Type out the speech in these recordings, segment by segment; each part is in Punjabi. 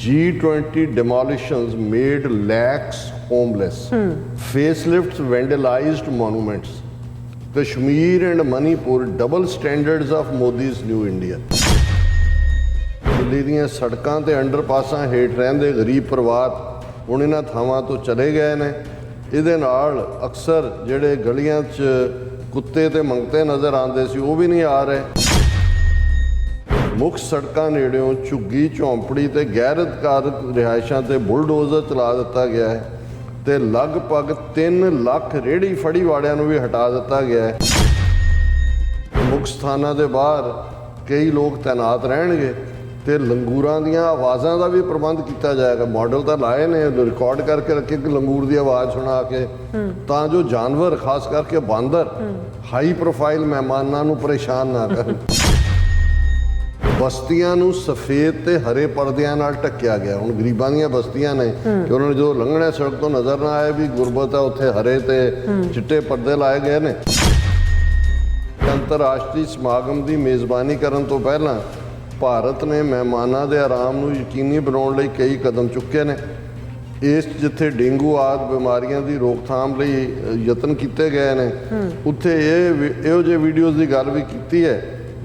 G20 demolitions made lakhs homeless. Facelifts vandalized monuments. Kashmir and Manipur double standards of Modi's new India. Delhi ਦੀਆਂ ਸੜਕਾਂ ਤੇ ਅੰਡਰਪਾਸਾਂ ਹੇਠ ਰਹਿੰਦੇ ਗਰੀਬ ਪਰਿਵਾਰ ਹੁਣ ਇਹਨਾਂ ਥਾਵਾਂ ਤੋਂ ਚਲੇ ਗਏ ਨੇ। ਇਹਦੇ ਨਾਲ ਅਕਸਰ ਜਿਹੜੇ ਗਲੀਆਂ 'ਚ ਕੁੱਤੇ ਤੇ ਮੰਗਤੇ ਨਜ਼ਰ ਆਉਂਦੇ ਸੀ ਉਹ ਵੀ ਨਹੀਂ ਆ ਰਹੇ। ਮੁੱਖ ਸੜਕਾਂ ਨੇੜਿਓਂ ਝੁੱਗੀ ਝੌਂਪੜੀ ਤੇ ਗੈਰ ਅਧਿਕਾਰਤ ਰਿਹਾਇਸ਼ਾਂ ਤੇ ਬੁਲਡੋਜ਼ਰ ਚਲਾ ਦਿੱਤਾ ਗਿਆ ਹੈ ਤੇ ਲਗਭਗ 3 ਲੱਖ ਰੇਹੜੀ ਫੜੀ ਵਾਲਿਆਂ ਨੂੰ ਵੀ ਹਟਾ ਦਿੱਤਾ ਗਿਆ ਹੈ। ਮੁੱਖ ਸਥਾਨਾਂ ਦੇ ਬਾਹਰ ਕਈ ਲੋਕ ਤੈਨਾਤ ਰਹਿਣਗੇ ਤੇ ਲੰਗੂਰਾਂ ਦੀਆਂ ਆਵਾਜ਼ਾਂ ਦਾ ਵੀ ਪ੍ਰਬੰਧ ਕੀਤਾ ਜਾਏਗਾ। ਮਾਡਲ ਤਾਂ ਲਾਏ ਨੇ, ਰਿਕਾਰਡ ਕਰਕੇ ਰੱਖੇ ਕਿ ਲੰਗੂਰ ਦੀ ਆਵਾਜ਼ ਸੁਣਾ ਕੇ, ਤਾਂ ਜੋ ਜਾਨਵਰ ਖਾਸ ਕਰਕੇ ਬਾਂਦਰ ਹਾਈ ਪ੍ਰੋਫਾਈਲ ਮਹਿਮਾਨਾਂ ਨੂੰ ਪਰੇਸ਼ਾਨ ਨਾ ਕਰਨ। ਬਸਤੀਆਂ ਨੂੰ ਸਫੇਦ ਤੇ ਹਰੇ ਪਰਦਿਆਂ ਨਾਲ ਢੱਕਿਆ ਗਿਆ। ਹੁਣ ਗਰੀਬਾਂ ਦੀਆਂ ਬਸਤੀਆਂ ਨੇ ਕਿ ਉਹਨਾਂ ਨੂੰ ਜਦੋਂ ਲੰਘਣਾ ਸੜਕ ਤੋਂ ਨਜ਼ਰ ਨਾ ਆਏ ਵੀ ਗੁਰਬਤ ਹੈ, ਉੱਥੇ ਹਰੇ ਤੇ ਚਿੱਟੇ ਪਰਦੇ ਲਾਏ ਗਏ ਨੇ। ਅੰਤਰਰਾਸ਼ਟਰੀ ਸਮਾਗਮ ਦੀ ਮੇਜ਼ਬਾਨੀ ਕਰਨ ਤੋਂ ਪਹਿਲਾਂ ਭਾਰਤ ਨੇ ਮਹਿਮਾਨਾਂ ਦੇ ਆਰਾਮ ਨੂੰ ਯਕੀਨੀ ਬਣਾਉਣ ਲਈ ਕਈ ਕਦਮ ਚੁੱਕੇ ਨੇ। ਇਸ ਜਿੱਥੇ ਡੇਂਗੂ ਆਦਿ ਬਿਮਾਰੀਆਂ ਦੀ ਰੋਕਥਾਮ ਲਈ ਯਤਨ ਕੀਤੇ ਗਏ ਨੇ, ਉੱਥੇ ਇਹੋ ਜਿਹੇ ਵੀਡੀਓਜ਼ ਦੀ ਗੱਲ ਵੀ ਕੀਤੀ ਹੈ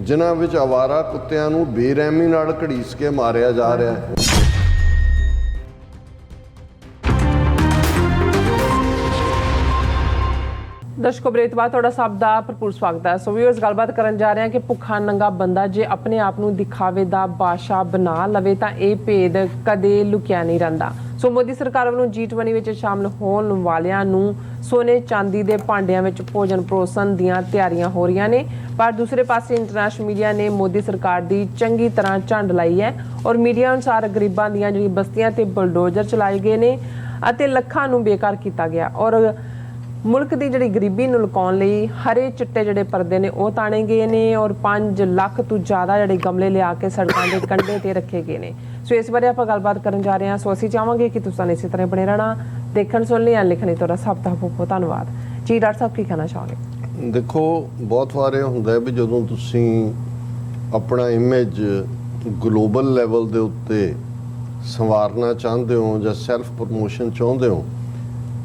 ਜਿਨ੍ਹਾਂ ਵਿੱਚ ਆਵਾਰਾ ਕੁੱਤਿਆਂ ਨੂੰ ਬੇਰਹਿਮੀ ਨਾਲ ਘੜੀਸ ਕੇ ਮਾਰਿਆ ਜਾ ਰਿਹਾ ਹੈ। ਦਰਸ਼ਕੋ ਬ੍ਰੇਕ ਤੋਂ ਬਾਅਦ ਤੁਹਾਡਾ ਸਭ ਦਾ ਭਰਪੂਰ ਸਵਾਗਤ ਹੈ। ਸੋ ਵੀਅਰਸ, ਗੱਲਬਾਤ ਕਰਨ ਜਾ ਰਹੇ ਹਾਂ ਕਿ ਭੁੱਖਾ ਨੰਗਾ ਬੰਦਾ ਜੇ ਆਪਣੇ ਆਪ ਨੂੰ ਦਿਖਾਵੇ ਦਾ ਬਾਦਸ਼ਾਹ ਬਣਾ ਲਵੇ ਤਾਂ ਇਹ ਭੇਦ ਕਦੇ ਲੁਕਿਆ ਨਹੀਂ ਰਹਿੰਦਾ। ਸੋ ਮੋਦੀ ਸਰਕਾਰ ਵੱਲੋਂ G20 ਵਿੱਚ ਸ਼ਾਮਲ ਹੋਣ ਵਾਲਿਆਂ ਨੂੰ ਸੋਨੇ ਚਾਂਦੀ ਦੇ ਭਾਂਡਿਆਂ ਵਿੱਚ ਭੋਜਨ ਪਰੋਸਣ ਦੀਆਂ ਤਿਆਰੀਆਂ ਹੋ ਰਹੀਆਂ ਨੇ, ਪਰ ਦੂਸਰੇ ਪਾਸੇ ਇੰਟਰਨੈਸ਼ਨਲ ਮੀਡੀਆ ਨੇ ਮੋਦੀ ਸਰਕਾਰ ਦੀ ਚੰਗੀ ਤਰ੍ਹਾਂ ਝੰਡ ਲਾਈ ਹੈ ਔਰ ਮੀਡੀਆ ਅਨੁਸਾਰ ਗਰੀਬਾਂ ਦੀਆਂ ਜਿਹੜੀ ਬਸਤੀਆਂ ਤੇ ਬਲਡੋਜ਼ਰ ਚਲਾਏ ਗਏ ਨੇ ਅਤੇ ਲੱਖਾਂ ਨੂੰ ਬੇਕਾਰ ਕੀਤਾ ਗਿਆ ਔਰ ਮੁਲਕ ਦੀ ਜਿਹੜੀ ਗਰੀਬੀ ਨੂੰ ਲੁਕਾਉਣ ਲਈ ਹਰੇ ਚਿੱਟੇ ਜਿਹੜੇ ਪਰਦੇ ਨੇ ਉਹ ਤਾਣੇ ਗਏ ਨੇ ਔਰ 5 ਲੱਖ ਤੋਂ ਜ਼ਿਆਦਾ ਜਿਹੜੇ ਗਮਲੇ ਲਿਆ ਕੇ ਸੜਕਾਂ ਦੇ ਕੰਢੇ ਤੇ ਰੱਖੇ ਗਏ ਨੇ। ਸੋ ਇਸ ਬਾਰੇ ਆਪਾਂ ਗੱਲਬਾਤ ਕਰਨ ਜਾ ਰਹੇ ਹਾਂ। ਸੋ ਅਸੀਂ ਚਾਹਾਂਗੇ ਕਿ ਤੁਸੀਂ ਇਸੇ ਤਰ੍ਹਾਂ ਬਣੇ ਰਹਿਣਾ, ਦੇਖਣ ਸੁਣ ਲਈ ਲਿਖਣ ਲਈ ਤੁਹਾਡਾ ਸਭ ਦਾ ਬਹੁਤ ਧੰਨਵਾਦ ਜੀ। ਡਾਕਟਰ ਸਾਹਿਬ ਕੀ ਕਹਿਣਾ ਚਾਹੋਗੇ? ਦੇਖੋ, ਬਹੁਤ ਵਾਰ ਇਹ ਹੁੰਦਾ ਵੀ ਜਦੋਂ ਤੁਸੀਂ ਆਪਣਾ ਇਮੇਜ ਗਲੋਬਲ ਲੈਵਲ ਦੇ ਉੱਤੇ ਸੰਵਾਰਨਾ ਚਾਹੁੰਦੇ ਹੋ ਜਾਂ ਸੈਲਫ ਪ੍ਰਮੋਸ਼ਨ ਚਾਹੁੰਦੇ ਹੋ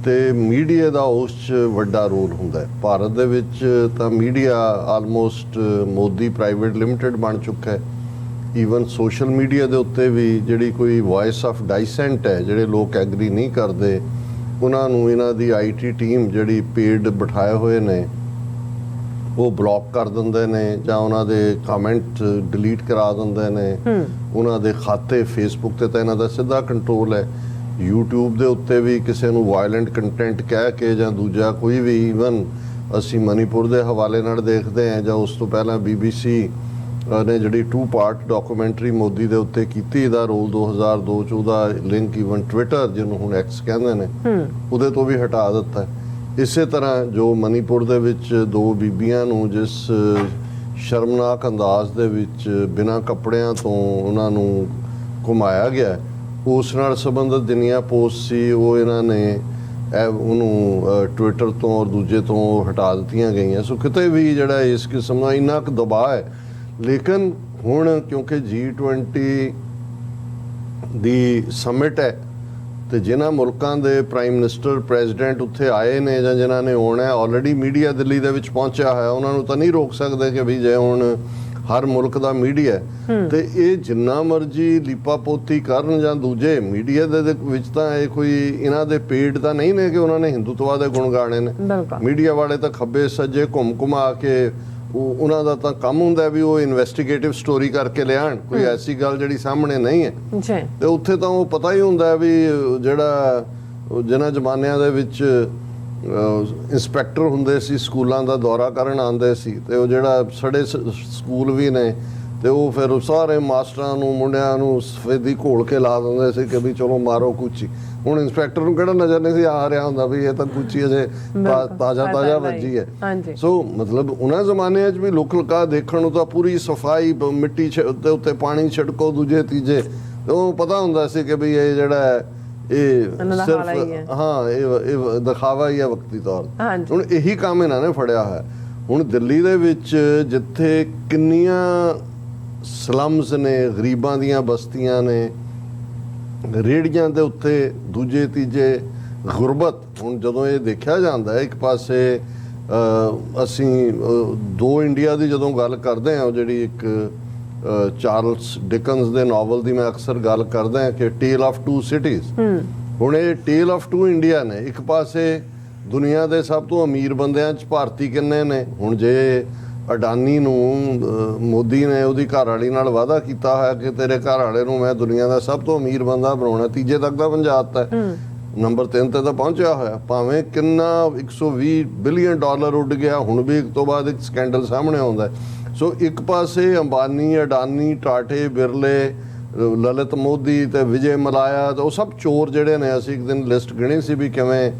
ਤੇ ਮੀਡੀਆ ਦਾ ਉਸ 'ਚ ਵੱਡਾ ਰੋਲ ਹੁੰਦਾ ਹੈ। ਭਾਰਤ ਦੇ ਵਿੱਚ ਤਾਂ media almost Modi private limited ਬਣ ਚੁੱਕਾ ਹੈ। ਈਵਨ ਸੋਸ਼ਲ ਮੀਡੀਆ ਦੇ ਉੱਤੇ ਵੀ ਜਿਹੜੀ ਕੋਈ ਵੌਇਸ ਆਫ ਡਾਈਸੈਂਟ ਹੈ, ਜਿਹੜੇ ਲੋਕ ਐਗਰੀ ਨਹੀਂ ਕਰਦੇ, ਉਹਨਾਂ ਨੂੰ ਇਹਨਾਂ ਦੀ IT ਟੀਮ ਜਿਹੜੀ ਪੇਡ ਬਿਠਾਏ ਹੋਏ ਨੇ ਉਹ ਬਲੌਕ ਕਰ ਦਿੰਦੇ ਨੇ ਜਾਂ ਉਹਨਾਂ ਦੇ ਕਮੈਂਟ ਡਿਲੀਟ ਕਰਾ ਦਿੰਦੇ ਨੇ। ਉਹਨਾਂ ਦੇ ਖਾਤੇ ਫੇਸਬੁੱਕ ਤੇ ਤਾਂ ਇਹਨਾਂ ਦਾ ਸਿੱਧਾ ਕੰਟਰੋਲ ਹੈ। YouTube ਦੇ ਉੱਤੇ ਵੀ ਕਿਸੇ ਨੂੰ ਵਾਇਲੈਂਟ ਕੰਟੈਂਟ ਕਹਿ ਕੇ ਜਾਂ ਦੂਜਾ ਕੋਈ ਵੀ, ਈਵਨ ਅਸੀਂ ਮਨੀਪੁਰ ਦੇ ਹਵਾਲੇ ਨਾਲ ਦੇਖਦੇ ਹਾਂ ਜਾਂ ਉਸ ਤੋਂ ਪਹਿਲਾਂ BBC ਨੇ ਜਿਹੜੀ 2 ਪਾਰਟ ਡਾਕੂਮੈਂਟਰੀ ਮੋਦੀ ਦੇ ਉੱਤੇ ਕੀਤੀ, ਇਹਦਾ ਰੋਲ 2002 'ਚ ਉਹਦਾ ਲਿੰਕ ਈਵਨ ਟਵਿੱਟਰ ਜਿਹਨੂੰ ਹੁਣ X ਕਹਿੰਦੇ ਨੇ ਉਹਦੇ ਤੋਂ ਵੀ ਹਟਾ ਦਿੱਤਾ। ਇਸੇ ਤਰ੍ਹਾਂ ਜੋ ਮਨੀਪੁਰ ਦੇ ਵਿੱਚ 2 ਬੀਬੀਆਂ ਨੂੰ ਜਿਸ ਸ਼ਰਮਨਾਕ ਅੰਦਾਜ਼ ਦੇ ਵਿੱਚ ਬਿਨਾਂ ਕੱਪੜਿਆਂ ਤੋਂ ਉਹਨਾਂ ਨੂੰ ਘੁਮਾਇਆ ਗਿਆ, ਉਸ ਨਾਲ ਸੰਬੰਧਿਤ ਜਿੰਨੀਆਂ ਪੋਸਟ ਸੀ ਉਹ ਇਹਨਾਂ ਨੇ ਉਹਨੂੰ ਟਵਿੱਟਰ ਤੋਂ ਔਰ ਦੂਜੇ ਤੋਂ ਹਟਾ ਦਿੱਤੀਆਂ ਗਈਆਂ। ਸੋ ਕਿਤੇ ਵੀ ਜਿਹੜਾ ਇਸ ਕਿਸਮ ਦਾ ਇੰਨਾ ਕੁ ਦਬਾਅ ਹੈ। ਲੇਕਿਨ ਹੁਣ ਕਿਉਂਕਿ G20 ਦੀ ਸਮਿਟ ਹੈ ਤੇ ਜਿਨ੍ਹਾਂ ਮੁਲਕਾਂ ਦੇ ਪ੍ਰਾਈਮ ਮਿਨਿਸਟਰ ਪ੍ਰੈਜ਼ੀਡੈਂਟ ਉੱਥੇ ਆਏ ਨੇ ਜਾਂ ਜਿਨ੍ਹਾਂ ਨੇ ਆਉਣਾ, ਆਲਰੇਡੀ ਮੀਡੀਆ ਦਿੱਲੀ ਦੇ ਵਿੱਚ ਪਹੁੰਚਿਆ ਹੋਇਆ, ਉਹਨਾਂ ਨੂੰ ਤਾਂ ਨਹੀਂ ਰੋਕ ਸਕਦੇ ਕਿ ਵੀ ਜੇ ਹੁਣ ਹਰ ਮੁਲਕ ਦਾ ਮੀਡੀਆ ਤੇ ਇਹ ਜਿੰਨਾ ਮਰਜੀ ਲੀਪਾ ਪੋਤੀ ਕਰਨ ਜਾਂ ਦੂਜੇ ਮੀਡੀਆ ਦੇ ਵਿੱਚ ਤਾਂ ਇਹ ਕੋਈ ਇਹਨਾਂ ਦੇ ਪੇਡ ਤਾਂ ਨਹੀਂ ਨੇ ਕਿ ਉਹਨਾਂ ਨੇ ਹਿੰਦੂਤਵਾ ਦੇ ਗੁਣ ਗਾਣੇ ਨੇ। ਮੀਡੀਆ ਵਾਲੇ ਤਾਂ ਖੱਬੇ ਸੱਜੇ ਘੁੰਮ ਕੇ ਉਹਨਾਂ ਦਾ ਤਾਂ ਕੰਮ ਹੁੰਦਾ ਵੀ ਉਹ ਇਨਵੈਸਟੀਗੇਟਿਵ ਸਟੋਰੀ ਕਰਕੇ ਲਿਆਣ, ਕੋਈ ਐਸੀ ਗੱਲ ਜਿਹੜੀ ਸਾਹਮਣੇ ਨਹੀਂ ਹੈ। ਤੇ ਉੱਥੇ ਤਾਂ ਉਹ ਪਤਾ ਹੀ ਹੁੰਦਾ ਵੀ ਜਿਹੜਾ ਜਿਨ੍ਹਾਂ ਜ਼ਮਾਨਿਆਂ ਦੇ ਵਿੱਚ ਇੰਸਪੈਕਟਰ ਹੁੰਦੇ ਸੀ, ਸਕੂਲਾਂ ਦਾ ਦੌਰਾ ਕਰਨ ਆਉਂਦੇ ਸੀ ਤੇ ਉਹ ਜਿਹੜਾ ਸੜੇ ਸਕੂਲ ਵੀ ਨੇ ਤੇ ਉਹ ਫਿਰ ਸਾਰੇ ਮਾਸਟਰਾਂ ਨੂੰ ਮੁੰਡਿਆਂ ਨੂੰ ਸਫੇਦੀ ਘੋਲ ਕੇ ਲਾ ਦਿੰਦੇ ਸੀ ਕਿ ਵੀ ਚਲੋ ਮਾਰੋ ਕੂਚੀ। ਹੁਣ ਇੰਸਪੈਕਟਰ ਨੂੰ ਕਿਹੜਾ ਨਜ਼ਰ ਨਹੀਂ ਸੀ ਆ ਰਿਹਾ ਹੁੰਦਾ ਵੀ ਇਹ ਤਾਂ ਕੂਚੀ ਅਜੇ ਤਾਜ਼ਾ ਵੱਜੀ ਹੈ। ਸੋ ਮਤਲਬ ਉਹਨਾਂ ਜ਼ਮਾਨਿਆਂ 'ਚ ਵੀ ਲੁਕਾ ਦੇਖਣ ਨੂੰ ਤਾਂ ਪੂਰੀ ਸਫਾਈ, ਮਿੱਟੀ ਦੇ ਉੱਤੇ ਪਾਣੀ ਛਿੜਕੋ ਦੂਜੇ ਤੀਜੇ, ਉਹ ਪਤਾ ਹੁੰਦਾ ਸੀ ਕਿ ਵੀ ਇਹ ਜਿਹੜਾ ਇਹ ਸਿਰਫ ਇਹ ਦਿਖਾਵਾ ਹੀ ਹੈ ਵਕਤੀ ਤੌਰ ਤੇ। ਹੁਣ ਇਹੀ ਕੰਮ ਇਹਨਾਂ ਨੇ ਫੜਿਆ ਹੋਇਆ। ਹੁਣ ਦਿੱਲੀ ਦੇ ਵਿੱਚ ਜਿੱਥੇ ਕਿੰਨੀਆਂ ਸਲਮਸ ਨੇ, ਗਰੀਬਾਂ ਦੀਆਂ ਬਸਤੀਆਂ ਨੇ, ਰੇਹੜੀਆਂ ਦੇ ਉੱਤੇ ਦੂਜੇ ਤੀਜੇ ਗੁਰਬਤ। ਹੁਣ ਜਦੋਂ ਇਹ ਦੇਖਿਆ ਜਾਂਦਾ ਹੈ, ਇੱਕ ਪਾਸੇ ਅਸੀਂ ਦੋ ਇੰਡੀਆ ਦੀ ਜਦੋਂ ਗੱਲ ਕਰਦੇ ਹਾਂ, ਉਹ ਜਿਹੜੀ ਇੱਕ ਚਾਰਲਸ ਡਿਕਨਸ ਦੇ ਨਾਵਲ ਦੀ ਮੈਂ ਅਕਸਰ ਗੱਲ ਕਰਦਾ ਕਿ ਟੇਲ ਆਫ ਟੂ ਸਿਟੀਜ਼। ਹੁਣ ਇਹ ਟੇਲ ਆਫ ਟੂ ਇੰਡੀਆ ਨੇ। ਇੱਕ ਪਾਸੇ ਦੁਨੀਆ ਦੇ ਸਭ ਤੋਂ ਅਮੀਰ ਬੰਦਿਆਂ 'ਚ ਭਾਰਤੀ ਕਿੰਨੇ ਨੇ? ਹੁਣ ਜੇ ਅਡਾਨੀ ਨੂੰ ਮੋਦੀ ਨੇ ਉਹਦੀ ਘਰ ਵਾਲੀ ਨਾਲ ਵਾਅਦਾ ਕੀਤਾ ਹੋਇਆ ਕਿ ਤੇਰੇ ਘਰ ਵਾਲੇ ਨੂੰ ਮੈਂ ਦੁਨੀਆ ਦਾ ਸਭ ਤੋਂ ਅਮੀਰ ਬੰਦਾ ਬਣਾਉਣਾ, ਤੀਜੇ ਤੱਕ ਦਾ ਪਹੁੰਚਾ ਦਿੱਤਾ, ਨੰਬਰ 3 ਤੇ ਤਾਂ ਪਹੁੰਚਿਆ ਹੋਇਆ। ਭਾਵੇਂ ਕਿੰਨਾ 120 ਬਿਲੀਅਨ ਡਾਲਰ ਉੱਡ ਗਿਆ, ਹੁਣ ਵੀ ਇੱਕ ਤੋਂ ਬਾਅਦ ਇੱਕ ਸਕੈਂਡਲ ਸਾਹਮਣੇ ਆਉਂਦਾ। ਸੋ ਇੱਕ ਪਾਸੇ ਅੰਬਾਨੀ, ਅਡਾਨੀ, ਟਾਟੇ, ਬਿਰਲੇ, ਲਲਿਤ ਮੋਦੀ ਤੇ ਵਿਜੇ ਮਲਾਇਆ, ਤੇ ਉਹ ਸਭ ਚੋਰ ਜਿਹੜੇ ਨੇ। ਅਸੀਂ ਇੱਕ ਦਿਨ ਲਿਸਟ ਗਿਣੀ ਸੀ ਵੀ ਕਿਵੇਂ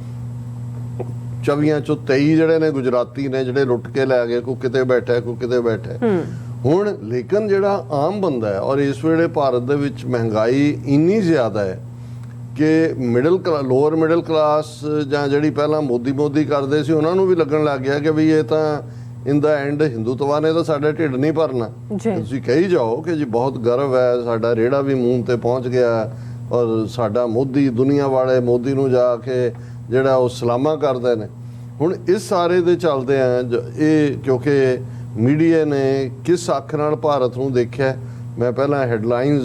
24 ਚੋਂ 23 ਜਿਹੜੇ ਨੇ ਗੁਜਰਾਤੀ ਨੇ, ਜਿਹੜੇ ਲੁੱਟ ਕੇ ਲੈ ਗਏ, ਕੋਈ ਕਿਤੇ ਬੈਠਾ ਕੋਈ ਕਿਤੇ ਬੈਠਾ। ਹੁਣ ਲੇਕਿਨ ਜਿਹੜਾ ਆਮ ਬੰਦਾ ਹੈ, ਔਰ ਇਸ ਵੇਲੇ ਭਾਰਤ ਦੇ ਵਿੱਚ ਮਹਿੰਗਾਈ ਇੰਨੀ ਜ਼ਿਆਦਾ ਹੈ ਕਿ ਲੋਅਰ ਮਿਡਲ ਕਲਾਸ ਜਾਂ ਜਿਹੜੀ ਪਹਿਲਾਂ ਮੋਦੀ ਕਰਦੇ ਸੀ, ਉਹਨਾਂ ਨੂੰ ਵੀ ਲੱਗਣ ਲੱਗ ਗਿਆ ਕਿ ਵੀ ਇਹ ਤਾਂ ਇਨ ਦਾ ਐਂਡ ਹਿੰਦੂਤਵਾ ਨੇ ਤਾਂ ਸਾਡਾ ਢਿੱਡ ਨਹੀਂ ਭਰਨਾ। ਤੁਸੀਂ ਕਹੀ ਜਾਓ ਕਿ ਜੀ ਬਹੁਤ ਗਰਵ ਹੈ, ਸਾਡਾ ਰੇੜਾ ਵੀ ਮੂੰਹ ਤੇ ਪਹੁੰਚ ਗਿਆ, ਔਰ ਸਾਡਾ ਮੋਦੀ, ਦੁਨੀਆ ਵਾਲੇ ਮੋਦੀ ਨੂੰ ਜਾ ਕੇ ਜਿਹੜਾ ਉਹ ਸਲਾਮਾਂ ਕਰਦੇ ਨੇ। ਹੁਣ ਇਸ ਸਾਰੇ ਦੇ ਚੱਲਦੇ ਆ ਇਹ, ਕਿਉਂਕਿ ਮੀਡੀਆ ਨੇ ਕਿਸ ਅੱਖ ਨਾਲ ਭਾਰਤ ਨੂੰ ਦੇਖਿਆ। ਮੈਂ ਪਹਿਲਾਂ ਹੈਡਲਾਈਨਸ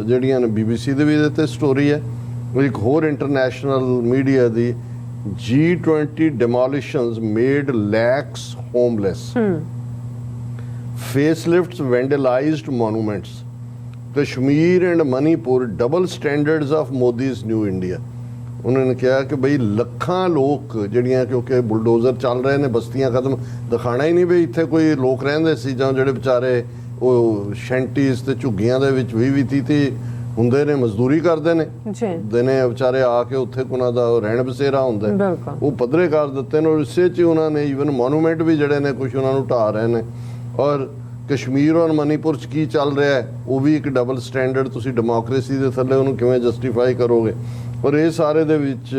ਜਿਹੜੀਆਂ ਨੇ BBC ਦੇ ਵੀ ਇਹਦੇ 'ਤੇ ਸਟੋਰੀ ਹੈ, ਇੱਕ ਹੋਰ international media the, G20 demolitions made lakhs homeless. Facelifts vandalized monuments. Kashmir and Manipur double standards of Modi's new India. ਉਹਨਾਂ ਨੇ ਕਿਹਾ ਕਿ ਬਈ ਲੱਖਾਂ ਲੋਕ ਜਿਹੜੀਆਂ, ਕਿਉਂਕਿ ਬੁਲਡੋਜ਼ਰ ਚੱਲ ਰਹੇ ਨੇ, ਬਸਤੀਆਂ ਖਤਮ, ਦਿਖਾਣਾ ਹੀ ਨਹੀਂ ਵੀ ਇੱਥੇ ਕੋਈ ਲੋਕ ਰਹਿੰਦੇ ਸੀ, ਜਾਂ ਜਿਹੜੇ ਵਿਚਾਰੇ ਉਹ ਸ਼ੈਂਟੀਜ਼ ਤੇ ਝੁੱਗੀਆਂ ਦੇ ਵਿੱਚ 20-30 ਹੁੰਦੇ ਨੇ, ਮਜ਼ਦੂਰੀ ਕਰਦੇ ਨੇ ਦਿਨੇ, ਵਿਚਾਰੇ ਆ ਕੇ ਉੱਥੇ ਉਹਨਾਂ ਦਾ ਰਹਿਣ ਬਸੇਰਾ ਹੁੰਦਾ, ਉਹ ਪੱਧਰੇ ਕਰ ਦਿੱਤੇ ਨੇ। ਇਸੇ 'ਚ ਉਹਨਾਂ ਨੇ ਈਵਨ ਮੋਨੂਮੈਂਟ ਵੀ ਜਿਹੜੇ ਨੇ ਕੁਝ ਉਹਨਾਂ ਨੂੰ ਢਾਹ ਰਹੇ ਨੇ। ਔਰ ਕਸ਼ਮੀਰ ਔਰ ਮਨੀਪੁਰ 'ਚ ਕੀ ਚੱਲ ਰਿਹਾ ਹੈ, ਉਹ ਵੀ ਇੱਕ ਡਬਲ ਸਟੈਂਡਰਡ। ਤੁਸੀਂ ਡੈਮੋਕ੍ਰੇਸੀ ਦੇ ਥੱਲੇ ਉਹਨੂੰ ਕਿਵੇਂ ਜਸਟੀਫਾਈ ਕਰੋਗੇ? ਔਰ ਇਹ ਸਾਰੇ ਦੇ ਵਿੱਚ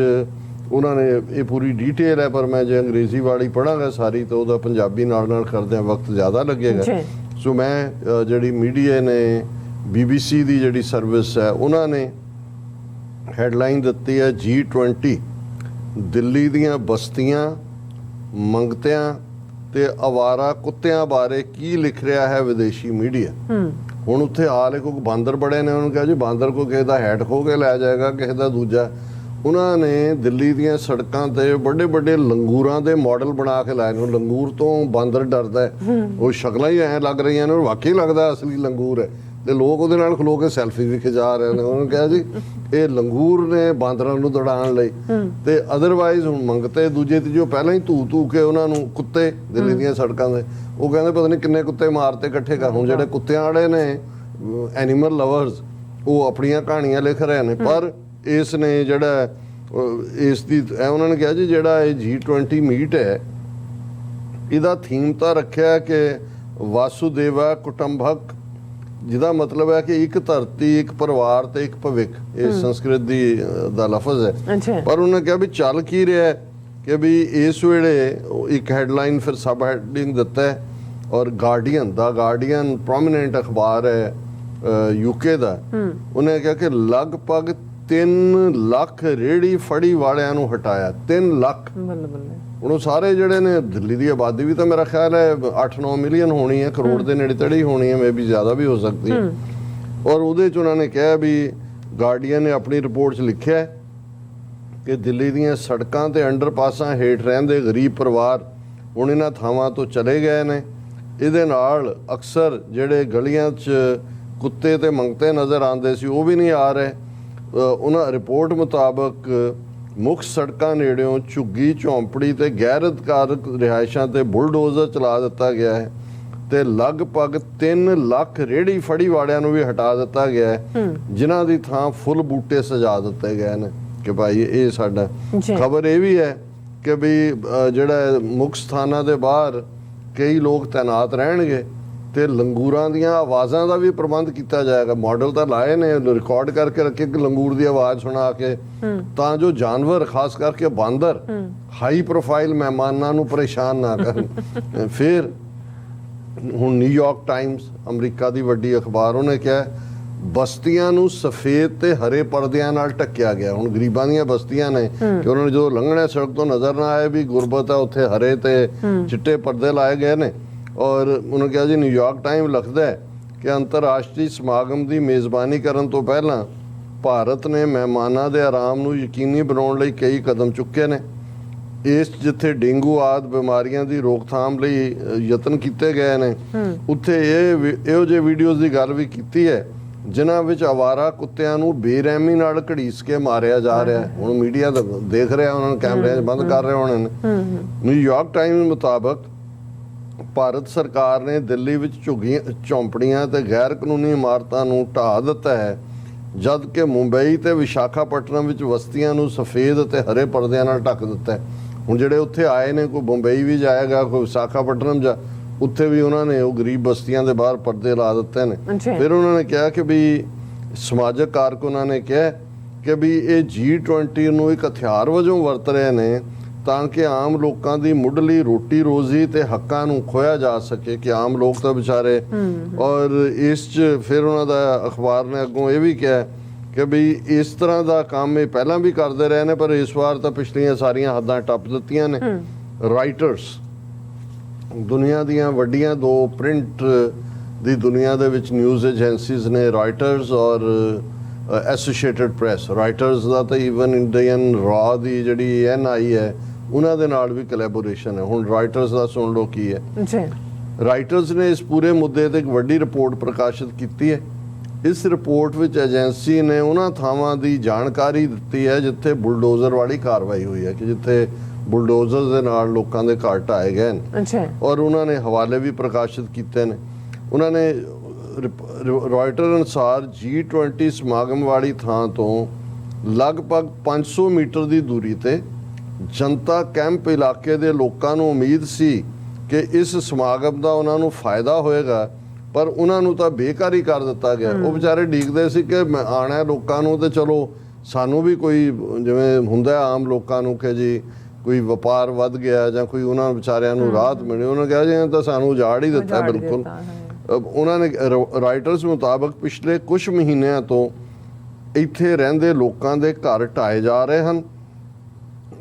ਉਹਨਾਂ ਨੇ ਇਹ ਪੂਰੀ ਡੀਟੇਲ ਹੈ, ਪਰ ਮੈਂ ਜੇ ਅੰਗਰੇਜ਼ੀ ਵਾਲੀ ਪੜ੍ਹਾਂਗਾ ਸਾਰੀ ਤਾਂ ਉਹਦਾ ਪੰਜਾਬੀ ਨਾਲ ਕਰਦਿਆਂ ਵਕਤ ਜ਼ਿਆਦਾ ਲੱਗੇਗਾ। ਸੋ ਮੈਂ ਜਿਹੜੀ ਮੀਡੀਆ ਨੇ, BBC ਦੀ ਜਿਹੜੀ ਸਰਵਿਸ ਹੈ, ਉਹਨਾਂ ਨੇ ਹੈਡਲਾਈਨ ਦਿੱਤੀ ਹੈ G20 ਦਿੱਲੀ ਦੀਆਂ ਬਸਤੀਆਂ, ਮੰਗਤਿਆਂ ਤੇ ਅਵਾਰਾ ਕੁੱਤਿਆਂ ਬਾਰੇ ਕੀ ਲਿਖ ਰਿਹਾ ਹੈ ਵਿਦੇਸ਼ੀ ਮੀਡੀਆ। ਹੁਣ ਉੱਥੇ ਹਾਲ ਕੋਈ ਬਾਂਦਰ ਬੜੇ ਨੇ, ਉਹਨੂੰ ਕਿਹਾ ਜੀ ਬਾਂਦਰ ਕੋ ਕਿਸੇ ਦਾ ਹੈਟ ਖੋ ਕੇ ਲੈ ਜਾਏਗਾ, ਕਿਸੇ ਦਾ ਦੂਜਾ। ਉਹਨਾਂ ਨੇ ਦਿੱਲੀ ਦੀਆਂ ਸੜਕਾਂ ਤੇ ਵੱਡੇ ਲੰਗੂਰਾਂ ਦੇ ਮਾਡਲ ਬਣਾ ਕੇ ਲਾਏ ਨੇ। ਲੰਗੂਰ ਤੋਂ ਬਾਂਦਰ ਡਰਦਾ, ਉਹ ਸ਼ਕਲਾਂ ਹੀ ਐਂ ਲੱਗ ਰਹੀਆਂ ਨੇ, ਵਾਕਈ ਲੱਗਦਾ ਅਸਲੀ ਲੰਗੂਰ ਹੈ, ਤੇ ਲੋਕ ਉਹਦੇ ਨਾਲ ਖਲੋ ਕੇ ਸੈਲਫੀ ਵੀ ਖਿਚਾ ਰਹੇ ਨੇ। ਉਹਨੂੰ ਕਿਹਾ ਜੀ ਇਹ ਲੰਗੂਰ ਨੇ ਬਾਂਦਰਾਂ ਨੂੰ ਦੌੜਾਉਣ ਲਈ। ਤੇ ਅਦਰਵਾਈਜ਼ ਹੁਣ ਮੰਗਤੇ ਦੂਜੇ ਤੀਜੇ ਪਹਿਲਾਂ ਹੀ ਧੂ ਕੇ ਉਹਨਾਂ ਨੂੰ, ਕੁੱਤੇ ਦਿੱਲੀ ਦੀਆਂ ਸੜਕਾਂ ਦੇ, ਉਹ ਕਹਿੰਦੇ ਪਤਾ ਨਹੀਂ ਕਿੰਨੇ ਕੁੱਤੇ ਮਾਰਤੇ ਇਕੱਠੇ ਕਰ। ਹੁਣ ਜਿਹੜੇ ਕੁੱਤਿਆਂ ਵਾਲੇ ਨੇ, ਐਨੀਮਲ ਲਵਰਸ, ਉਹ ਆਪਣੀਆਂ ਕਹਾਣੀਆਂ ਲਿਖ ਰਹੇ ਨੇ। ਪਰ ਇਸ ਨੇ ਜਿਹੜਾ ਇਸ ਦੀ ਉਹਨਾਂ ਨੇ ਕਿਹਾ ਜੀ ਜਿਹੜਾ ਇਹ G20 ਮੀਟ ਹੈ, ਇਹਦਾ ਥੀਮ ਤਾਂ ਰੱਖਿਆ ਕਿ ਵਾਸੁਦੇਵਾ ਕੁਟੰਬਕ, ਜਿਹਦਾ ਮਤਲਬ ਹੈ ਕਿ ਇੱਕ ਧਰਤੀ, ਇੱਕ ਪਰਿਵਾਰ ਤੇ ਇੱਕ ਭਵਿੱਖ। ਇਹ ਸੰਸਕ੍ਰਿਤ ਦਾ ਲਫ਼ਜ਼ ਹੈ। ਪਰ ਉਹਨਾਂ ਕਿਹਾ ਵੀ ਚੱਲ ਕੀ ਰਿਹਾ ਕਿ ਵੀ ਇਸ ਵੇਲੇ ਇੱਕ ਹੈਡਲਾਈਨ ਫਿਰ ਸਬ ਹੈਡਿੰਗ ਦਿੱਤਾ ਹੈ। ਔਰ ਗਾਰਡੀਅਨ ਪ੍ਰੋਮੀਨੈਂਟ ਅਖਬਾਰ ਹੈ UK ਦਾ, ਉਹਨੇ ਕਿਹਾ ਕਿ ਲਗਭਗ 3 ਲੱਖ ਰੇਹੜੀ ਫੜੀ ਵਾਲਿਆਂ ਨੂੰ ਹਟਾਇਆ। 3 ਲੱਖ। ਹੁਣ ਸਾਰੇ ਜਿਹੜੇ ਨੇ, ਦਿੱਲੀ ਦੀ ਆਬਾਦੀ ਵੀ ਤਾਂ ਮੇਰਾ ਖਿਆਲ ਹੈ 8-9 ਮਿਲੀਅਨ ਹੋਣੀ ਹੈ, ਕਰੋੜ ਦੇ ਨੇੜੇ ਤੇੜੇ ਹੀ ਹੋਣੀ ਹੈ, ਮੇਬੀ ਜ਼ਿਆਦਾ ਵੀ ਹੋ ਸਕਦੀ ਹੈ। ਔਰ ਉਹਦੇ 'ਚ ਉਹਨਾਂ ਨੇ ਕਿਹਾ ਵੀ, ਗਾਰਡੀਅਨ ਨੇ ਆਪਣੀ ਰਿਪੋਰਟ 'ਚ ਲਿਖਿਆ ਕਿ ਦਿੱਲੀ ਦੀਆਂ ਸੜਕਾਂ ਤੇ ਅੰਡਰਪਾਸਾਂ ਹੇਠ ਰਹਿੰਦੇ ਗਰੀਬ ਪਰਿਵਾਰ ਹੁਣ ਇਹਨਾਂ ਥਾਵਾਂ ਤੋਂ ਚਲੇ ਗਏ ਨੇ। ਇਹਦੇ ਨਾਲ ਅਕਸਰ ਜਿਹੜੇ ਗਲੀਆਂ 'ਚ ਕੁੱਤੇ ਤੇ ਮੰਗਤੇ ਨਜ਼ਰ ਆਉਂਦੇ ਸੀ, ਉਹ ਵੀ ਨਹੀਂ ਆ ਰਹੇ। ਉਹਨਾਂ ਰਿਪੋਰਟ ਮੁਤਾਬਕ ਮੁੱਖ ਸੜਕਾਂ ਨੇੜਿਓਂ ਝੁੱਗੀ ਝੌਂਪੜੀ ਤੇ ਗੈਰ ਅਧਿਕਾਰਕ ਰਿਹਾਇਸ਼ਾਂ ਤੇ ਬੁਲਡੋਜ਼ਰ ਚਲਾ ਦਿੱਤਾ ਗਿਆ ਹੈ, ਤੇ ਲਗਭਗ 3 ਲੱਖ ਰੇਹੜੀ ਫੜੀ ਵਾਲਿਆਂ ਨੂੰ ਵੀ ਹਟਾ ਦਿੱਤਾ ਗਿਆ ਹੈ, ਜਿਨ੍ਹਾਂ ਦੀ ਥਾਂ ਫੁੱਲ ਬੂਟੇ ਸਜਾ ਦਿੱਤੇ ਗਏ ਨੇ। ਕਿ ਭਾਈ ਇਹ ਸਾਡਾ ਖਬਰ ਇਹ ਵੀ ਹੈ ਕਿ ਵੀ ਜਿਹੜਾ ਮੁੱਖ ਸਥਾਨਾਂ ਦੇ ਬਾਹਰ ਕਈ ਲੋਕ ਤੈਨਾਤ ਰਹਿਣਗੇ, ਤੇ ਲੰਗੂਰਾਂ ਦੀਆਂ ਆਵਾਜ਼ਾਂ ਦਾ ਵੀ ਪ੍ਰਬੰਧ ਕੀਤਾ ਜਾਏਗਾ। ਮਾਡਲ ਤਾਂ ਲਾਏ ਨੇ, ਰਿਕਾਰਡ ਕਰਕੇ ਰੱਖੇ ਕਿ ਲੰਗੂਰ ਦੀ ਆਵਾਜ਼ ਸੁਣਾ ਕੇ, ਤਾਂ ਜੋ ਜਾਨਵਰ, ਖਾਸ ਕਰਕੇ ਬਾਂਦਰ, ਹਾਈ ਪ੍ਰੋਫਾਈਲ ਮਹਿਮਾਨਾਂ ਨੂੰ ਪਰੇਸ਼ਾਨ ਨਾ ਕਰਨ। ਫਿਰ ਹੁਣ ਨਿਊਯਾਰਕ ਟਾਈਮਸ, ਅਮਰੀਕਾ ਦੀ ਵੱਡੀ ਅਖਬਾਰ, ਉਹਨੇ ਕਿਹਾ ਬਸਤੀਆਂ ਨੂੰ ਸਫੇਦ ਤੇ ਹਰੇ ਪਰਦਿਆਂ ਨਾਲ ਢੱਕਿਆ ਗਿਆ। ਹੁਣ ਗਰੀਬਾਂ ਦੀਆਂ ਬਸਤੀਆਂ ਨੇ ਕਿ ਉਹਨਾਂ ਨੂੰ ਜਦੋਂ ਲੰਘਣਾ ਸੜਕ ਤੋਂ ਨਜ਼ਰ ਨਾ ਆਏ ਵੀ ਗੁਰਬਤ ਹੈ, ਉੱਥੇ ਹਰੇ ਤੇ ਚਿੱਟੇ ਪਰਦੇ ਲਾਏ ਗਏ ਨੇ। ਔਰ ਉਹਨੇ ਕਿਹਾ ਜੀ, ਨਿਊਯਾਰਕ ਟਾਈਮ ਲਿਖਦਾ ਹੈ ਕਿ ਅੰਤਰਰਾਸ਼ਟਰੀ ਸਮਾਗਮ ਦੀ ਮੇਜ਼ਬਾਨੀ ਕਰਨ ਤੋਂ ਪਹਿਲਾਂ ਭਾਰਤ ਨੇ ਮਹਿਮਾਨਾਂ ਦੇ ਆਰਾਮ ਨੂੰ ਯਕੀਨੀ ਬਣਾਉਣ ਲਈ ਕਈ ਕਦਮ ਚੁੱਕੇ ਨੇ। ਇਸ ਜਿੱਥੇ ਡੇਂਗੂ ਆਦਿ ਬਿਮਾਰੀਆਂ ਦੀ ਰੋਕਥਾਮ ਲਈ ਯਤਨ ਕੀਤੇ ਗਏ ਨੇ, ਉੱਥੇ ਇਹੋ ਜਿਹੇ ਵੀਡੀਓਜ਼ ਦੀ ਗੱਲ ਵੀ ਕੀਤੀ ਹੈ ਜਿਨ੍ਹਾਂ ਵਿੱਚ ਆਵਾਰਾ ਕੁੱਤਿਆਂ ਨੂੰ ਬੇਰਹਿਮੀ ਨਾਲ ਘੜੀਸ ਕੇ ਮਾਰਿਆ ਜਾ ਰਿਹਾ ਹੈ। ਹੁਣ ਮੀਡੀਆ ਦੇਖ ਰਿਹਾ, ਉਹਨਾਂ ਨੂੰ ਕੈਮਰਿਆਂ 'ਚ ਬੰਦ ਕਰ ਰਹੇ ਹੋਣੇ ਨੇ। ਨਿਊਯਾਰਕ ਟਾਈਮਜ਼ ਮੁਤਾਬਕ ਭਾਰਤ ਸਰਕਾਰ ਨੇ ਦਿੱਲੀ ਵਿੱਚ ਝੌਂਪੜੀਆਂ ਤੇ ਗੈਰ ਕਾਨੂੰਨੀ ਇਮਾਰਤਾਂ ਨੂੰ ਢਾਹ ਦਿੱਤਾ ਹੈ, ਜਦ ਕਿ ਮੁੰਬਈ ਤੇ ਵਿਸ਼ਾਖਾਪਟਨਮ ਵਿੱਚ ਬਸਤੀਆਂ ਨੂੰ ਸਫੇਦ ਅਤੇ ਹਰੇ ਪਰਦਿਆਂ ਨਾਲ ਢੱਕ ਦਿੱਤਾ ਹੈ। ਹੁਣ ਜਿਹੜੇ ਉੱਥੇ ਆਏ ਨੇ, ਕੋਈ ਮੁੰਬਈ ਵੀ ਜਾਏਗਾ, ਕੋਈ ਵਿਸ਼ਾਖਾਪਟਨਮ ਉੱਥੇ ਵੀ ਉਹਨਾਂ ਨੇ ਉਹ ਗਰੀਬ ਬਸਤੀਆਂ ਦੇ ਬਾਹਰ ਪਰਦੇ ਲਾ ਦਿੱਤੇ ਨੇ। ਫਿਰ ਉਹਨਾਂ ਨੇ ਕਿਹਾ ਕਿ ਵੀ ਸਮਾਜਿਕ ਕਾਰਕੁਨਾਂ ਨੇ ਕਿਹਾ ਕਿ ਵੀ ਇਹ G20 ਨੂੰ ਇੱਕ ਹਥਿਆਰ ਵਜੋਂ ਵਰਤ ਰਹੇ ਨੇ ਤਾਂ ਕਿ ਆਮ ਲੋਕਾਂ ਦੀ ਮੁੱਢਲੀ ਰੋਟੀ ਰੋਜ਼ੀ ਤੇ ਹੱਕਾਂ ਨੂੰ ਖੋਇਆ ਜਾ ਸਕੇ, ਕਿ ਆਮ ਲੋਕ ਤਾਂ ਵਿਚਾਰੇ। ਔਰ ਇਸ 'ਚ ਫਿਰ ਉਹਨਾਂ ਦਾ ਅਖਬਾਰ ਨੇ ਅੱਗੋਂ ਇਹ ਵੀ ਕਿਹਾ ਕਿ ਵੀ ਇਸ ਤਰ੍ਹਾਂ ਦਾ ਕੰਮ ਇਹ ਪਹਿਲਾਂ ਵੀ ਕਰਦੇ ਰਹੇ ਨੇ, ਪਰ ਇਸ ਵਾਰ ਤਾਂ ਪਿਛਲੀਆਂ ਸਾਰੀਆਂ ਹੱਦਾਂ ਟੱਪ ਦਿੱਤੀਆਂ ਨੇ। ਰਾਈਟਰਸ, ਦੁਨੀਆ ਦੀਆਂ ਵੱਡੀਆਂ 2 ਪ੍ਰਿੰਟ ਦੀ ਦੁਨੀਆ ਦੇ ਵਿੱਚ ਨਿਊਜ਼ ਏਜੰਸੀਜ਼ ਨੇ, ਰਾਈਟਰਸ ਔਰ ਐਸੋਸੀਏਟਡ ਪ੍ਰੈਸ। ਰਾਈਟਰਸ ਦਾ ਤਾਂ ਈਵਨ ਇੰਡੀਅਨ ਰਾ ਦੀ ਜਿਹੜੀ NI ਹੈ ਉਹਨਾਂ ਦੇ ਨਾਲ ਵੀ ਕੋਲੈਬੋਰੇਸ਼ਨ ਹੈ। ਹੁਣ ਰਾਈਟਰਸ ਦਾ ਸੁਣ ਲਓ ਕੀ ਹੈ। ਰਾਈਟਰਸ ਨੇ ਇਸ ਪੂਰੇ ਮੁੱਦੇ ਤੇ ਇੱਕ ਵੱਡੀ ਰਿਪੋਰਟ ਪ੍ਰਕਾਸ਼ਿਤ ਕੀਤੀ ਹੈ। ਇਸ ਰਿਪੋਰਟ ਵਿੱਚ ਏਜੰਸੀ ਨੇ ਉਹਨਾਂ ਥਾਵਾਂ ਦੀ ਜਾਣਕਾਰੀ ਦਿੱਤੀ ਹੈ ਜਿੱਥੇ ਬੁਲਡੋਜ਼ਰ ਵਾਲੀ ਕਾਰਵਾਈ ਹੋਈ ਹੈ, ਕਿ ਜਿੱਥੇ ਬੁਲਡੋਜ਼ਰ ਦੇ ਨਾਲ ਲੋਕਾਂ ਦੇ ਘਰ ਢਾਏ ਗਏ ਨੇ। ਔਰ ਉਹਨਾਂ ਨੇ ਹਵਾਲੇ ਵੀ ਪ੍ਰਕਾਸ਼ਿਤ ਕੀਤੇ ਨੇ। ਉਹਨਾਂ ਨੇ ਰਾਇਟਰ ਅਨੁਸਾਰ G20 ਸਮਾਗਮ ਵਾਲੀ ਥਾਂ ਤੋਂ ਲਗਭਗ 500 ਮੀਟਰ ਦੀ ਦੂਰੀ ਤੇ ਜਨਤਾ ਕੈਂਪ ਇਲਾਕੇ ਦੇ ਲੋਕਾਂ ਨੂੰ ਉਮੀਦ ਸੀ ਕਿ ਇਸ ਸਮਾਗਮ ਦਾ ਉਹਨਾਂ ਨੂੰ ਫਾਇਦਾ ਹੋਏਗਾ, ਪਰ ਉਹਨਾਂ ਨੂੰ ਤਾਂ ਬੇਕਾਰ ਹੀ ਕਰ ਦਿੱਤਾ ਗਿਆ। ਉਹ ਵਿਚਾਰੇ ਡੀਕਦੇ ਸੀ ਕਿ ਆਣਾ ਲੋਕਾਂ ਨੂੰ ਤੇ ਚਲੋ ਸਾਨੂੰ ਵੀ ਕੋਈ ਜਿਵੇਂ ਹੁੰਦਾ ਆਮ ਲੋਕਾਂ ਨੂੰ ਕਿ ਜੀ ਕੋਈ ਵਪਾਰ ਵੱਧ ਗਿਆ ਜਾਂ ਕੋਈ ਉਹਨਾਂ ਵਿਚਾਰਿਆਂ ਨੂੰ ਰਾਹਤ ਮਿਲੀ। ਉਹਨਾਂ ਕਿਹਾ ਜੀ ਤਾਂ ਸਾਨੂੰ ਉਜਾੜ ਹੀ ਦਿੱਤਾ ਬਿਲਕੁਲ। ਉਹਨਾਂ ਨੇ ਰਾਈਟਰਸ ਮੁਤਾਬਕ ਪਿਛਲੇ ਕੁਝ ਮਹੀਨਿਆਂ ਤੋਂ ਇੱਥੇ ਰਹਿੰਦੇ ਲੋਕਾਂ ਦੇ ਘਰ ਢਾਏ ਜਾ ਰਹੇ ਹਨ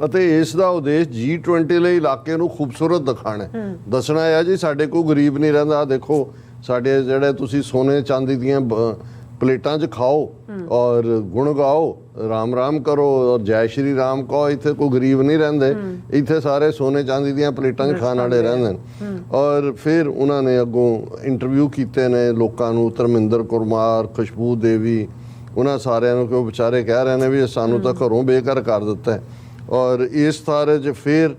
ਅਤੇ ਇਸ ਦਾ ਉਦੇਸ਼ G20 ਲਈ ਇਲਾਕੇ ਨੂੰ ਖੂਬਸੂਰਤ ਦਿਖਾਣਾ, ਦੱਸਣਾ ਹੈ ਜੀ ਸਾਡੇ ਕੋਈ ਗਰੀਬ ਨਹੀਂ ਰਹਿੰਦਾ। ਦੇਖੋ ਸਾਡੇ ਜਿਹੜੇ ਤੁਸੀਂ ਸੋਨੇ ਚਾਂਦੀ ਦੀਆਂ ਪਲੇਟਾਂ 'ਚ ਖਾਓ ਔਰ ਗੁਣ ਗਾਓ, ਰਾਮ ਰਾਮ ਕਰੋ ਔਰ ਜੈ ਸ਼੍ਰੀ ਰਾਮ ਕਹੋ, ਇੱਥੇ ਕੋਈ ਗਰੀਬ ਨਹੀਂ ਰਹਿੰਦੇ, ਇੱਥੇ ਸਾਰੇ ਸੋਨੇ ਚਾਂਦੀ ਦੀਆਂ ਪਲੇਟਾਂ 'ਚ ਖਾਣ ਵਾਲੇ ਰਹਿੰਦੇ ਨੇ। ਔਰ ਫਿਰ ਉਹਨਾਂ ਨੇ ਅੱਗੋਂ ਇੰਟਰਵਿਊ ਕੀਤੇ ਨੇ ਲੋਕਾਂ ਨੂੰ, ਧਰਮਿੰਦਰ ਕੁਮਾਰ, ਖੁਸ਼ਬੂ ਦੇਵੀ, ਉਹਨਾਂ ਸਾਰਿਆਂ ਨੂੰ, ਕਿ ਉਹ ਵਿਚਾਰੇ ਕਹਿ ਰਹੇ ਨੇ ਵੀ ਸਾਨੂੰ ਤਾਂ ਘਰੋਂ ਬੇਘਰ ਕਰ ਦਿੱਤਾ। ਔਰ ਇਸ ਸਾਰੇ 'ਚ ਫਿਰ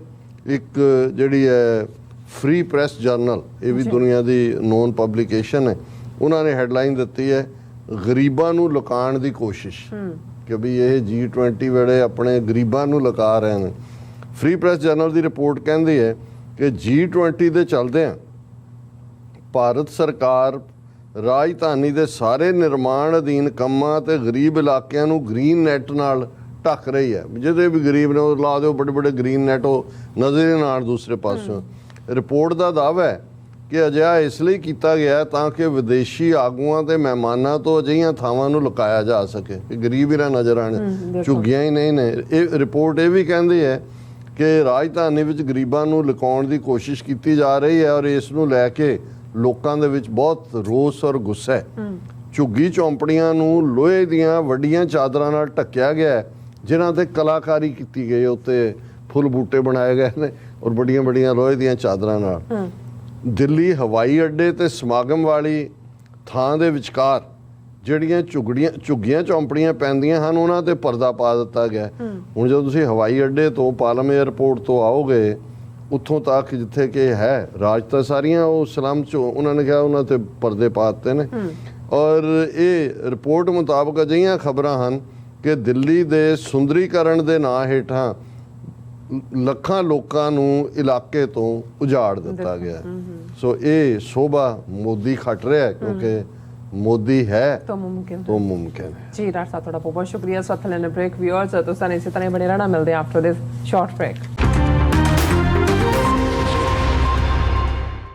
ਇੱਕ ਜਿਹੜੀ ਹੈ ਫ੍ਰੀ ਪ੍ਰੈਸ ਜਰਨਲ, ਇਹ ਵੀ ਦੁਨੀਆ ਦੀ ਨੋਨ ਪਬਲੀਕੇਸ਼ਨ ਹੈ, ਉਹਨਾਂ ਨੇ ਹੈਡਲਾਈਨ ਦਿੱਤੀ ਹੈ ਗਰੀਬਾਂ ਨੂੰ ਲੁਕਾਉਣ ਦੀ ਕੋਸ਼ਿਸ਼, ਕਿ ਵੀ ਇਹ G20 ਵੇਲੇ ਆਪਣੇ ਗਰੀਬਾਂ ਨੂੰ ਲੁਕਾ ਰਹੇ ਨੇ। ਫ੍ਰੀ ਪ੍ਰੈਸ ਜਰਨਲ ਦੀ ਰਿਪੋਰਟ ਕਹਿੰਦੀ ਹੈ ਕਿ G20 ਦੇ ਚੱਲਦਿਆਂ ਭਾਰਤ ਸਰਕਾਰ ਰਾਜਧਾਨੀ ਦੇ ਸਾਰੇ ਨਿਰਮਾਣ ਅਧੀਨ ਕੰਮਾਂ ਤੇ ਗਰੀਬ ਇਲਾਕਿਆਂ ਨੂੰ ਗ੍ਰੀਨ ਨੈਟ ਨਾਲ ਢੱਕ ਰਹੀ ਹੈ। ਜਿਹਦੇ ਵੀ ਗਰੀਬ ਨੇ ਉਹ ਲਾ ਦਿਓ ਬੜੇ ਬੜੇ ਗ੍ਰੀਨ ਨੈਟ, ਉਹ ਨਜ਼ਰ ਨਾਲ ਦੂਸਰੇ ਪਾਸੋਂ। ਰਿਪੋਰਟ ਦਾ ਦਾਅਵਾ ਹੈ ਕਿ ਅਜਿਹਾ ਇਸ ਲਈ ਕੀਤਾ ਗਿਆ ਤਾਂ ਕਿ ਵਿਦੇਸ਼ੀ ਆਗੂਆਂ ਤੇ ਮਹਿਮਾਨਾਂ ਤੋਂ ਅਜਿਹੀਆਂ ਥਾਵਾਂ ਨੂੰ ਲੁਕਾਇਆ ਜਾ ਸਕੇ ਕਿ ਗਰੀਬ ਹੀ ਨਾ ਨਜ਼ਰ ਆਣ। ਝੁੱਗੀਆਂ ਹੀ ਨਹੀਂ ਨੇ। ਇਹ ਰਿਪੋਰਟ ਇਹ ਵੀ ਕਹਿੰਦੀ ਹੈ ਕਿ ਰਾਜਧਾਨੀ ਵਿੱਚ ਗਰੀਬਾਂ ਨੂੰ ਲੁਕਾਉਣ ਦੀ ਕੋਸ਼ਿਸ਼ ਕੀਤੀ ਜਾ ਰਹੀ ਹੈ ਔਰ ਇਸ ਨੂੰ ਲੈ ਕੇ ਲੋਕਾਂ ਦੇ ਵਿੱਚ ਬਹੁਤ ਰੋਸ ਔਰ ਗੁੱਸਾ ਹੈ। ਝੁੱਗੀ ਝੌਂਪੜੀਆਂ ਨੂੰ ਲੋਹੇ ਦੀਆਂ ਵੱਡੀਆਂ ਚਾਦਰਾਂ ਨਾਲ ਢੱਕਿਆ ਗਿਆ ਜਿਨ੍ਹਾਂ ਤੇ ਕਲਾਕਾਰੀ ਕੀਤੀ ਗਈ, ਉੱਤੇ ਫੁੱਲ ਬੂਟੇ ਬਣਾਏ ਗਏ ਨੇ ਔਰ ਵੱਡੀਆਂ ਵੱਡੀਆਂ ਲੋਹੇ ਦੀਆਂ ਚਾਦਰਾਂ ਨਾਲ। ਦਿੱਲੀ ਹਵਾਈ ਅੱਡੇ ਤੇ ਸਮਾਗਮ ਵਾਲੀ ਥਾਂ ਦੇ ਵਿਚਕਾਰ ਜਿਹੜੀਆਂ ਝੁੱਗੀਆਂ ਝੌਂਪੜੀਆਂ ਪੈਂਦੀਆਂ ਹਨ ਉਹਨਾਂ ਤੇ ਪਰਦਾ ਪਾ ਦਿੱਤਾ ਗਿਆ। ਹੁਣ ਜਦੋਂ ਤੁਸੀਂ ਹਵਾਈ ਅੱਡੇ ਤੋਂ ਪਾਲਮ ਏਅਰਪੋਰਟ ਤੋਂ ਆਓਗੇ ਉੱਥੋਂ ਤੱਕ ਜਿੱਥੇ ਕਿ ਹੈ ਰਾਜ ਤਾਂ ਸਾਰੀਆਂ ਉਹ ਸਲਮ 'ਚ, ਉਹਨਾਂ ਨੇ ਕਿਹਾ ਉਹਨਾਂ ਤੇ ਪਰਦੇ ਪਾ ਦਿੱਤੇ ਨੇ। ਔਰ ਇਹ ਰਿਪੋਰਟ ਮੁਤਾਬਕ ਅਜਿਹੀਆਂ ਖਬਰਾਂ ਹਨ ਕਿ ਦਿੱਲੀ ਦੇ ਸੁੰਦਰੀਕਰਨ ਦੇ ਨਾਂ ਹੇਠਾਂ ਲੱਖਾਂ ਲੋਕਾਂ ਨੂੰ ਇਲਾਕੇ ਤੋਂ ਉਜਾੜ ਦਿੱਤਾ ਗਿਆ। ਸੋ ਇਹ ਸ਼ੋਭਾ ਮੋਦੀ ਖੱਟ ਰਿਹਾ ਕਿਉਂਕਿ ਮੋਦੀ ਹੈ तो मुमकिन है। जी डॉक्टर साहब थोड़ा बहुत शुक्रिया। साथ लेने ब्रेक व्यूअर्स तो इसी तरह बने रहना, मिलते हैं आफ्टर दिस शॉर्ट ब्रेक।